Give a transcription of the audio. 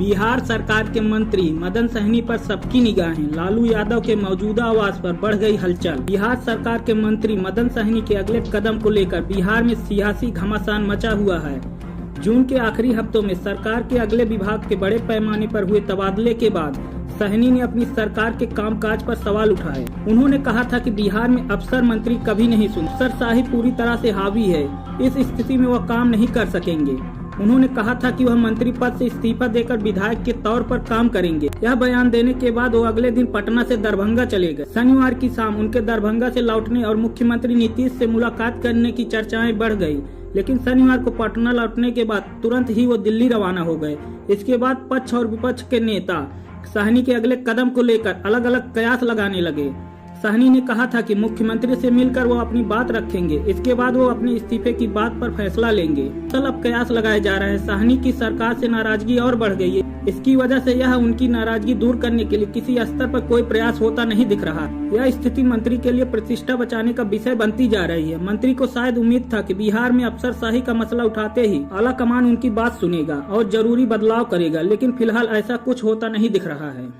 बिहार सरकार के मंत्री मदन सहनी पर सबकी निगाहें। लालू यादव के मौजूदा आवास पर बढ़ गई हलचल। बिहार सरकार के मंत्री मदन सहनी के अगले कदम को लेकर बिहार में सियासी घमासान मचा हुआ है। जून के आखिरी हफ्तों में सरकार के अगले विभाग के बड़े पैमाने पर हुए तबादले के बाद सहनी ने अपनी सरकार के कामकाज पर सवाल उठाए। उन्होंने कहा था कि बिहार में अफसर मंत्री कभी नहीं सुन, अफसरशाही पूरी तरह से हावी है। इस स्थिति में वह काम नहीं कर सकेंगे। उन्होंने कहा था कि वह मंत्री पद से इस्तीफा देकर विधायक के तौर पर काम करेंगे। यह बयान देने के बाद वो अगले दिन पटना से दरभंगा चले गए। शनिवार की शाम उनके दरभंगा से लौटने और मुख्यमंत्री नीतीश से मुलाकात करने की चर्चाएं बढ़ गई, लेकिन शनिवार को पटना लौटने के बाद तुरंत ही वो दिल्ली रवाना हो गए। इसके बाद पक्ष और विपक्ष के नेता सहनी के अगले कदम को लेकर अलग अलग कयास लगाने लगे। सहनी ने कहा था कि मुख्यमंत्री से मिलकर वो अपनी बात रखेंगे, इसके बाद वो अपने इस्तीफे की बात पर फैसला लेंगे। कल अब कयास लगाए जा रहे हैं। सहनी की सरकार से नाराजगी और बढ़ गई है। इसकी वजह से यह उनकी नाराजगी दूर करने के लिए किसी स्तर पर कोई प्रयास होता नहीं दिख रहा। यह स्थिति मंत्री के लिए प्रतिष्ठा बचाने का विषय बनती जा रही है। मंत्री को शायद उम्मीद था कि बिहार में अफसरशाही का मसला उठाते ही आला कमान उनकी बात सुनेगा और जरूरी बदलाव करेगा, लेकिन फिलहाल ऐसा कुछ होता नहीं दिख रहा है।